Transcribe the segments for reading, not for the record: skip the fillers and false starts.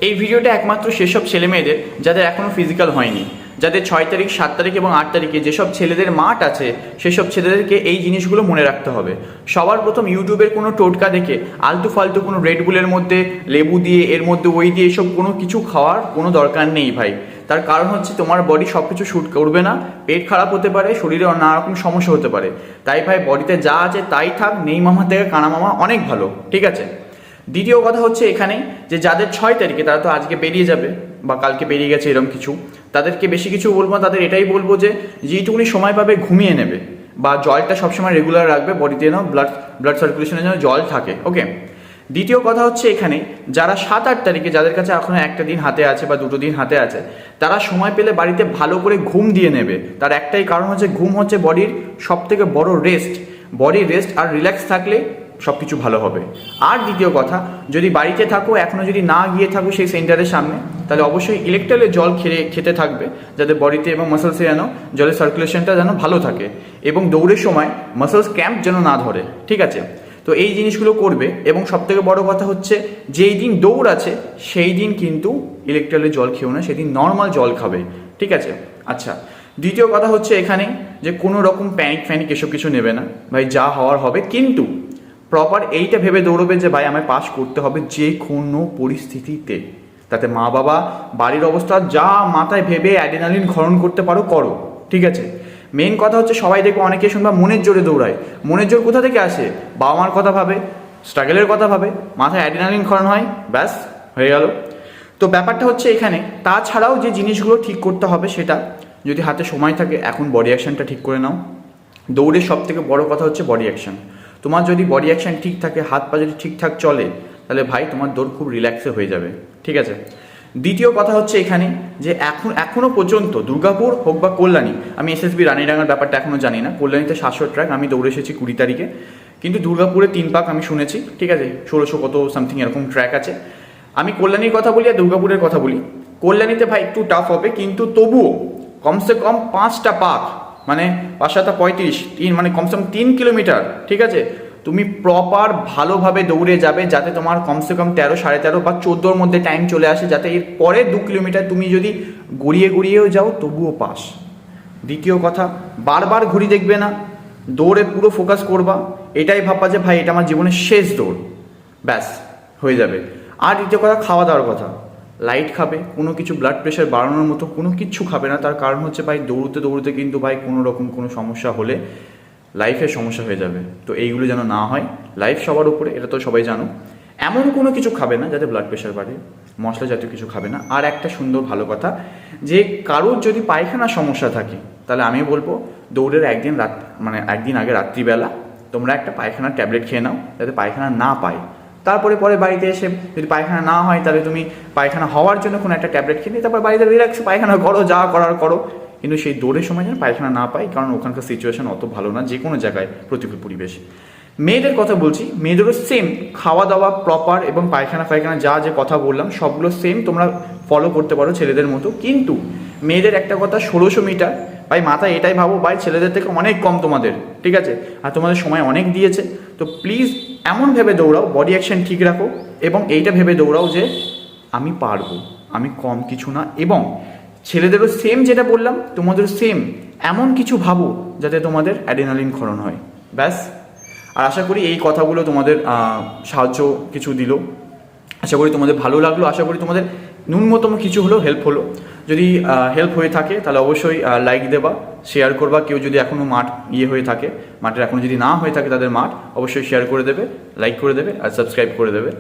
এই ভিডিওটা একমাত্র সেসব ছেলে মেয়েদের যাদের এখনও ফিজিক্যাল হয়নি, যাদের 6 তারিখ, 7 তারিখ এবং 8 তারিখে যেসব ছেলেদের মাঠ আছে সেসব ছেলেদেরকে এই জিনিসগুলো মনে রাখতে হবে। সবার প্রথম ইউটিউবের কোনো টোটকা দেখে আলতু ফালতু কোনো রেডবুলের মধ্যে লেবু দিয়ে, এর মধ্যে ওই দিয়ে, এসব কোনো কিছু খাওয়ার কোনো দরকার নেই ভাই। তার কারণ হচ্ছে তোমার বডি সব কিছু শ্যুট করবে না, পেট খারাপ হতে পারে, শরীরে নানা রকম সমস্যা হতে পারে। তাই ভাই বডিতে যা আছে তাই থাক, নেই মামা থেকে কানা মামা অনেক ভালো, ঠিক আছে। দ্বিতীয় কথা হচ্ছে এখানে যে যাদের 6 তারিখে, তারা তো আজকে বেরিয়ে যাবে বা কালকে বেরিয়ে গেছে এরকম কিছু, তাদেরকে বেশি কিছু বলবো না। তাদের এটাই বলবো যে যেইটুকুনি সময় পাবে ঘুমিয়ে নেবে, বা জলটা সবসময় রেগুলার রাখবে বডিতে, যেন ব্লাড সার্কুলেশনের জন্য জল থাকে, ওকে। দ্বিতীয় কথা হচ্ছে এখানে যারা 7-8 তারিখে, যাদের কাছে এখনো একটা দিন হাতে আছে বা 2 দিন হাতে আছে, তারা সময় পেলে বাড়িতে ভালো করে ঘুম দিয়ে নেবে। তার একটাই কারণ হচ্ছে ঘুম হচ্ছে বডির সব থেকে বড় রেস্ট। বডি রেস্ট আর রিল্যাক্স থাকলে সব কিছু ভালো হবে। আর দ্বিতীয় কথা, যদি বাড়িতে থাকো, এখনও যদি না গিয়ে থাকো সেই সেন্টারের সামনে, তাহলে অবশ্যই ইলেকট্রলের জল খেতে থাকবে, যাতে বডিতে এবং মাসেলসে যেন জলের সার্কুলেশনটা যেন ভালো থাকে, এবং দৌড়ের সময় মাসেলস ক্র্যাম্প যেন না ধরে, ঠিক আছে। তো এই জিনিসগুলো করবে। এবং সবথেকে বড় কথা হচ্ছে যেই দিন দৌড় আছে সেই দিন কিন্তু ইলেকট্রলের জল খেও না, সেদিন নর্মাল জল খাবে, ঠিক আছে। আচ্ছা, দ্বিতীয় কথা হচ্ছে এখানে যে কোনো রকম প্যানিক এসব কিছু নেবে না ভাই, যা হওয়ার হবে। কিন্তু প্রপার এইটা ভেবে দৌড়বে যে ভাই আমায় পাস করতে হবে যে কোনো পরিস্থিতিতে। তাতে মা বাবা, বাড়ির অবস্থা যা মাথায় ভেবে অ্যাড্রেনালিন ক্ষরণ করতে পারো করো, ঠিক আছে। মেন কথা হচ্ছে সবাই দেখো, অনেকে শুনবা মনের জোরে দৌড়ায়। মনের জোর কোথা থেকে আসে? বাবা মার কথা ভাবে, স্ট্রাগলের কথা ভাবে, মাথায় অ্যাড্রেনালিন ক্ষরণ হয়, ব্যাস হয়ে গেল। তো ব্যাপারটা হচ্ছে এখানে তাছাড়াও যে জিনিসগুলো ঠিক করতে হবে, সেটা যদি হাতে সময় থাকে এখন বডি অ্যাকশনটা ঠিক করে নাও। দৌড়ের সব থেকে বড় কথা হচ্ছে বডি অ্যাকশন। তোমার যদি বডি অ্যাকশন ঠিক থাকে, হাত পা যদি ঠিকঠাক চলে, তাহলে ভাই তোমার দৌড় খুব রিল্যাক্সে হয়ে যাবে, ঠিক আছে। দ্বিতীয় কথা হচ্ছে এখানে যে এখনও পর্যন্ত দুর্গাপুর হোক বা কল্যাণী, আমি এসএসবি রানীডাঙ্গার ব্যাপারটা এখনও জানি না। কল্যাণীতে 700 ট্র্যাক আমি দৌড়ে এসেছি 20 তারিখে, কিন্তু দুর্গাপুরে 3 পাক আমি শুনেছি, ঠিক আছে। 1600 কত সামথিং এরকম ট্র্যাক আছে। আমি কল্যাণীর কথা বলি আর দুর্গাপুরের কথা বলি। কল্যাণীতে ভাই একটু টাফ হবে, কিন্তু তবুও কমসে কম 5টা পাক, মানে 5×7=35, মানে কমসে কম 3 কিলোমিটার, ঠিক আছে। তুমি প্রপার ভালোভাবে দৌড়ে যাবে, যাতে তোমার কমসে কম 13, 13.5 বা 14-র মধ্যে টাইম চলে আসে, যাতে এর পরে 2 কিলোমিটার তুমি যদি গড়িয়েও যাও তবুও পাস। দ্বিতীয় কথা, বারবার ঘড়ি দেখবে না, দৌড়ে পুরো ফোকাস করবা, এটাই ভাববা যে ভাই এটা আমার জীবনের শেষ দৌড়, ব্যাস হয়ে যাবে। আর দ্বিতীয় কথা, খাওয়া দাওয়ার কথা। লাইট খাবে, কোনো কিছু ব্লাড প্রেশার বাড়ানোর মতো কোনো কিচ্ছু খাবে না। তার কারণ হচ্ছে ভাই দৌড়তে কিন্তু ভাই কোনো রকম কোনো সমস্যা হলে লাইফের সমস্যা হয়ে যাবে। তো এইগুলো যেন না হয়, লাইফ সবার উপরে, এটা তো সবাই জানো। এমন কোনো কিছু খাবে না যাতে ব্লাড প্রেশার বাড়ে, মশলা জাতীয় কিছু খাবে না। আর একটা সুন্দর ভালো কথা, যে কারোর যদি পায়খানার সমস্যা থাকে, তাহলে আমি বলবো দৌড়ের একদিন আগে রাত্রিবেলা তোমরা একটা পায়খানার ট্যাবলেট খেয়ে নাও, যাতে পায়খানা না পায়। তারপরে বাড়িতে এসে যদি পায়খানা না হয়, তাহলে তুমি পায়খানা হওয়ার জন্য কোনো একটা ট্যাবলেট খেয়ে নিয়ে তারপর বাড়িতে রিল্যাক্সে পায়খানা করো, যা করার করো। কিন্তু সেই দৌড়ের সময় যেন পায়খানা না পাই, কারণ ওখানকার সিচুয়েশন অত ভালো না, যে কোনো জায়গায় প্রতিকূল পরিবেশ। মেয়েদের কথা বলছি, মেয়েদেরও সেম খাওয়া দাওয়া প্রপার, এবং পায়খানা যা যে কথা বললাম সবগুলো সেম তোমরা ফলো করতে পারো ছেলেদের মতো। কিন্তু মেয়েদের একটা কথা, 1600 মিটার ভাই, মাথায় এটাই ভাবো ভাই ছেলেদের থেকে অনেক কম তোমাদের, ঠিক আছে। আর তোমাদের সময় অনেক দিয়েছে, তো প্লিজ এমন ভেবে দৌড়াও, বডি অ্যাকশন ঠিক রাখো, এবং এইটা ভেবে দৌড়াও যে আমি পারবো, আমি কম কিছু না। এবং ছেলেদেরও সেম যেটা বললাম, তোমাদেরও সেম এমন কিছু ভাবো যাতে তোমাদের অ্যাড্রেনালিন ক্ষরণ হয়, ব্যাস। আর আশা করি এই কথাগুলো তোমাদের সাহায্য কিছু দিল, আশা করি তোমাদের ভালো লাগলো, আশা করি তোমাদের ন্যূনতম কিছু হলেও হেল্প হলো। যদি হেল্প হয়ে থাকে তাহলে অবশ্যই লাইক দেবা, শেয়ার করবা। কেউ যদি এখনও মাঠ হয়ে থাকে, মাঠের এখনও যদি না হয়ে থাকে তাদের মাঠ, অবশ্যই শেয়ার করে দেবে, লাইক করে দেবে আর সাবস্ক্রাইব করে দেবে।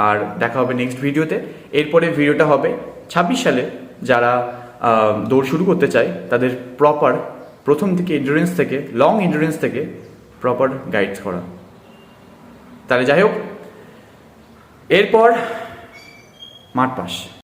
আর দেখা হবে নেক্সট ভিডিওতে। এরপরে ভিডিওটা হবে 26 সালে যারা দৌড় শুরু করতে চায় তাদের প্রপার প্রথম থেকে এন্ডুরেন্স থেকে, লং এন্ডুরেন্স থেকে প্রপার গাইডস করা। তাহলে যাই হোক, এরপর মাঠ পাস।